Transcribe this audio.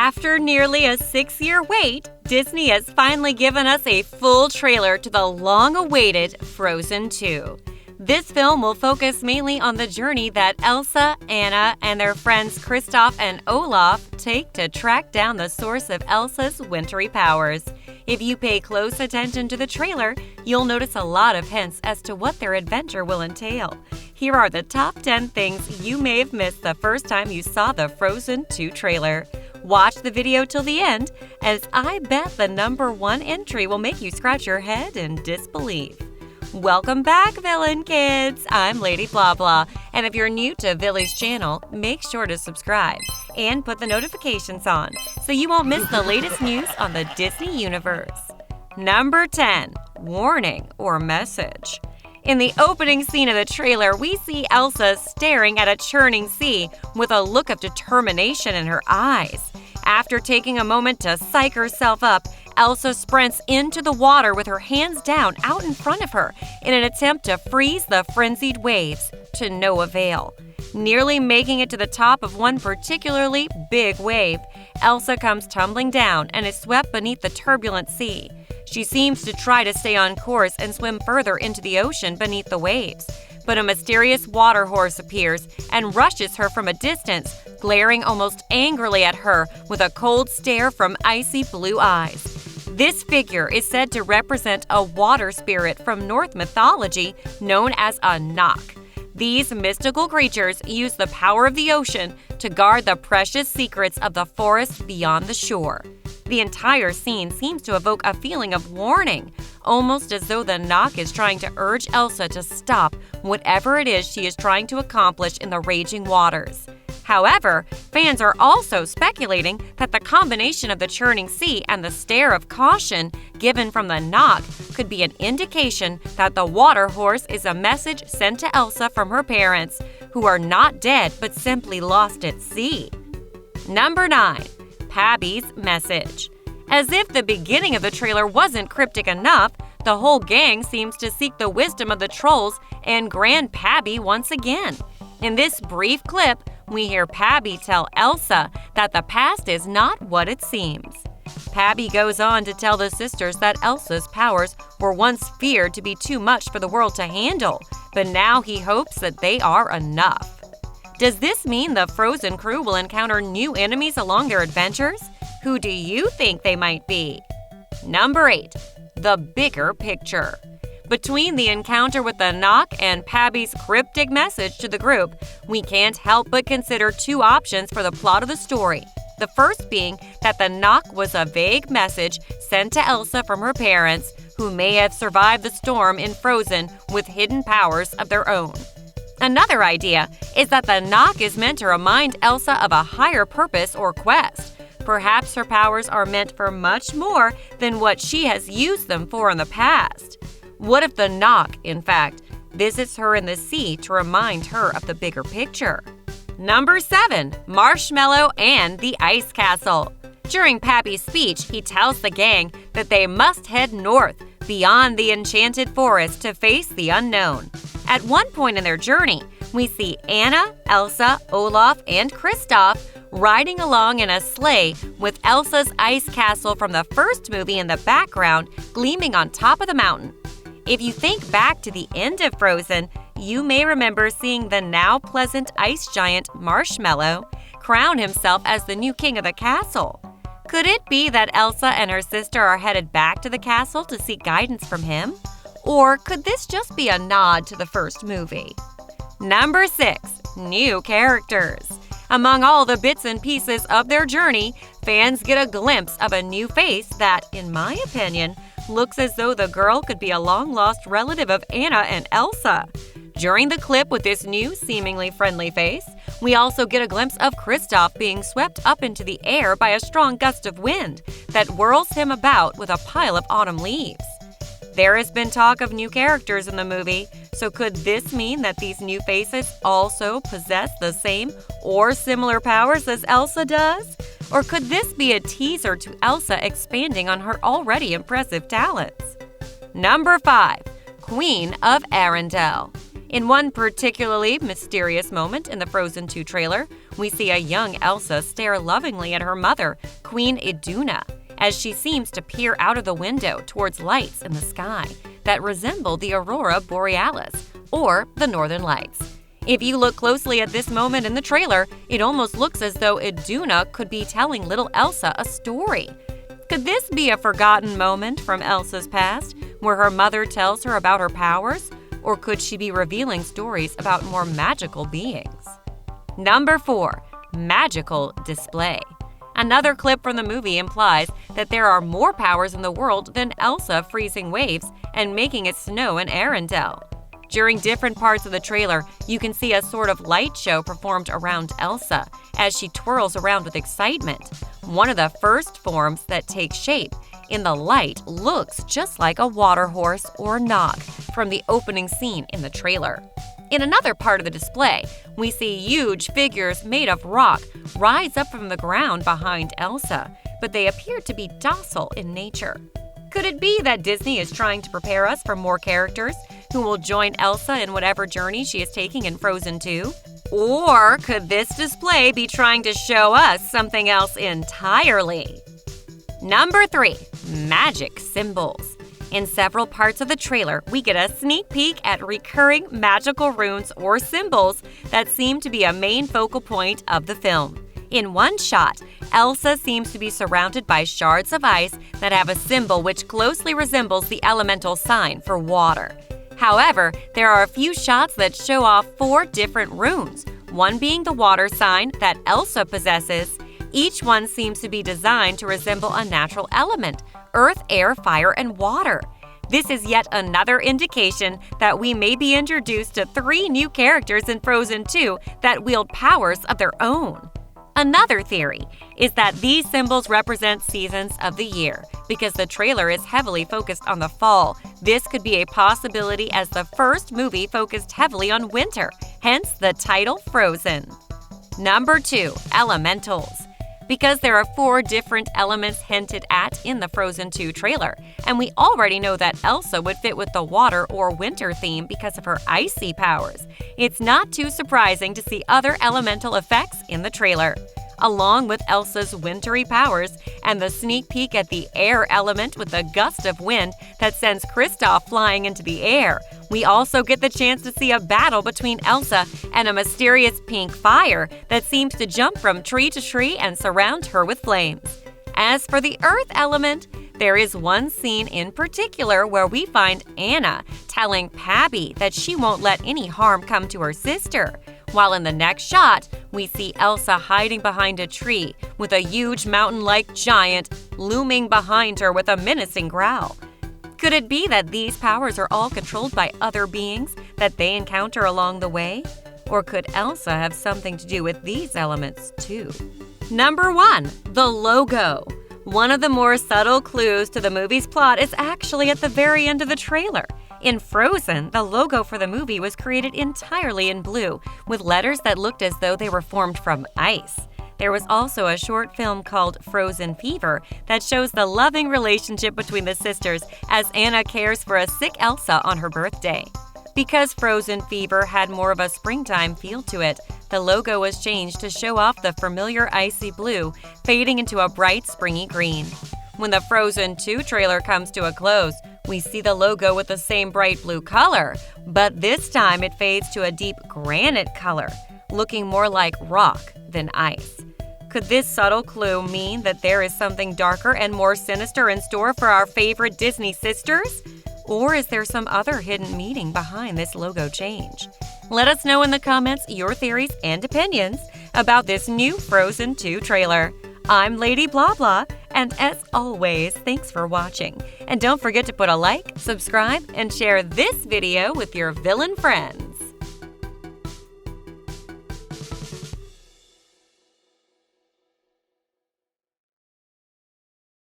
After nearly a 6-year wait, Disney has finally given us a full trailer to the long-awaited Frozen 2. This film will focus mainly on the journey that Elsa, Anna, and their friends Kristoff and Olaf take to track down the source of Elsa's wintry powers. If you pay close attention to the trailer, you'll notice a lot of hints as to what their adventure will entail. Here are the top 10 things you may have missed the first time you saw the Frozen 2 trailer. Watch the video till the end, as I bet the number 1 entry will make you scratch your head in disbelief. Welcome back, Villain Kids! I'm Lady Blah Blah, and if you're new to Villy's channel, make sure to subscribe and put the notifications on so you won't miss the latest news on the Disney universe. Number 10. Warning or message. In the opening scene of the trailer, we see Elsa staring at a churning sea with a look of determination in her eyes. After taking a moment to psych herself up, Elsa sprints into the water with her hands down out in front of her in an attempt to freeze the frenzied waves, to no avail. Nearly making it to the top of one particularly big wave, Elsa comes tumbling down and is swept beneath the turbulent sea. She seems to try to stay on course and swim further into the ocean beneath the waves. But a mysterious water horse appears and rushes her from a distance, glaring almost angrily at her with a cold stare from icy blue eyes. This figure is said to represent a water spirit from Norse mythology known as a Knock. These mystical creatures use the power of the ocean to guard the precious secrets of the forest beyond the shore. The entire scene seems to evoke a feeling of warning, almost as though the Knock is trying to urge Elsa to stop whatever it is she is trying to accomplish in the raging waters. However, fans are also speculating that the combination of the churning sea and the stare of caution given from the Knock could be an indication that the water horse is a message sent to Elsa from her parents, who are not dead but simply lost at sea. Number 9. Pabby's message. As if the beginning of the trailer wasn't cryptic enough, the whole gang seems to seek the wisdom of the trolls and Grand Pabby once again. In this brief clip, we hear Pabby tell Elsa that the past is not what it seems. Pabby goes on to tell the sisters that Elsa's powers were once feared to be too much for the world to handle, but now he hopes that they are enough. Does this mean the Frozen crew will encounter new enemies along their adventures? Who do you think they might be? Number 8. The bigger picture. Between the encounter with the Knock and Pabby's cryptic message to the group, we can't help but consider two options for the plot of the story. The first being that the Knock was a vague message sent to Elsa from her parents, who may have survived the storm in Frozen with hidden powers of their own. Another idea is that the Knock is meant to remind Elsa of a higher purpose or quest. Perhaps her powers are meant for much more than what she has used them for in the past. What if the Knock, in fact, visits her in the sea to remind her of the bigger picture? Number 7. Marshmallow and the Ice Castle. During Pabby's speech, he tells the gang that they must head north, beyond the enchanted forest, to face the unknown. At one point in their journey, we see Anna, Elsa, Olaf, and Kristoff riding along in a sleigh with Elsa's ice castle from the first movie in the background gleaming on top of the mountain. If you think back to the end of Frozen, you may remember seeing the now pleasant ice giant Marshmallow crown himself as the new king of the castle. Could it be that Elsa and her sister are headed back to the castle to seek guidance from him? Or could this just be a nod to the first movie? Number 6. New characters. Among all the bits and pieces of their journey, fans get a glimpse of a new face that, in my opinion, looks as though the girl could be a long-lost relative of Anna and Elsa. During the clip with this new, seemingly friendly face, we also get a glimpse of Kristoff being swept up into the air by a strong gust of wind that whirls him about with a pile of autumn leaves. There has been talk of new characters in the movie, so could this mean that these new faces also possess the same or similar powers as Elsa does? Or could this be a teaser to Elsa expanding on her already impressive talents? Number 5. Queen of Arendelle. In one particularly mysterious moment in the Frozen 2 trailer, we see a young Elsa stare lovingly at her mother, Queen Iduna, as she seems to peer out of the window towards lights in the sky that resemble the aurora borealis, or the northern lights. If you look closely at this moment in the trailer, it almost looks as though Iduna could be telling little Elsa a story. Could this be a forgotten moment from Elsa's past, where her mother tells her about her powers? Or could she be revealing stories about more magical beings? Number 4. Magical display. Another clip from the movie implies that there are more powers in the world than Elsa freezing waves and making it snow in Arendelle. During different parts of the trailer, you can see a sort of light show performed around Elsa as she twirls around with excitement. One of the first forms that takes shape in the light looks just like a water horse or Nog from the opening scene in the trailer. In another part of the display, we see huge figures made of rock rise up from the ground behind Elsa, but they appear to be docile in nature. Could it be that Disney is trying to prepare us for more characters who will join Elsa in whatever journey she is taking in Frozen 2? Or could this display be trying to show us something else entirely? Number 3. Magic symbols. In several parts of the trailer, we get a sneak peek at recurring magical runes or symbols that seem to be a main focal point of the film. In one shot, Elsa seems to be surrounded by shards of ice that have a symbol which closely resembles the elemental sign for water. However, there are a few shots that show off 4 different runes, one being the water sign that Elsa possesses. Each one seems to be designed to resemble a natural element: earth, air, fire, and water. This is yet another indication that we may be introduced to 3 new characters in Frozen 2 that wield powers of their own. Another theory is that these symbols represent seasons of the year. Because the trailer is heavily focused on the fall, this could be a possibility as the first movie focused heavily on winter, hence the title Frozen. Number 2. Elementals. Because there are 4 different elements hinted at in the Frozen 2 trailer, and we already know that Elsa would fit with the water or winter theme because of her icy powers, it's not too surprising to see other elemental effects in the trailer. Along with Elsa's wintry powers and the sneak peek at the air element with a gust of wind that sends Kristoff flying into the air, we also get the chance to see a battle between Elsa and a mysterious pink fire that seems to jump from tree to tree and surround her with flames. As for the earth element, there is one scene in particular where we find Anna telling Pabby that she won't let any harm come to her sister, while in the next shot, we see Elsa hiding behind a tree with a huge mountain-like giant looming behind her with a menacing growl. Could it be that these powers are all controlled by other beings that they encounter along the way? Or could Elsa have something to do with these elements too? Number 1. The logo. One of the more subtle clues to the movie's plot is actually at the very end of the trailer. In Frozen, the logo for the movie was created entirely in blue, with letters that looked as though they were formed from ice. There was also a short film called Frozen Fever that shows the loving relationship between the sisters as Anna cares for a sick Elsa on her birthday. Because Frozen Fever had more of a springtime feel to it, the logo was changed to show off the familiar icy blue, fading into a bright springy green. When the Frozen 2 trailer comes to a close, we see the logo with the same bright blue color, but this time it fades to a deep granite color, looking more like rock than ice. Could this subtle clue mean that there is something darker and more sinister in store for our favorite Disney sisters? Or is there some other hidden meaning behind this logo change? Let us know in the comments your theories and opinions about this new Frozen 2 trailer. I'm Lady Blah Blah, and as always, thanks for watching. And don't forget to put a like, subscribe, and share this video with your villain friends.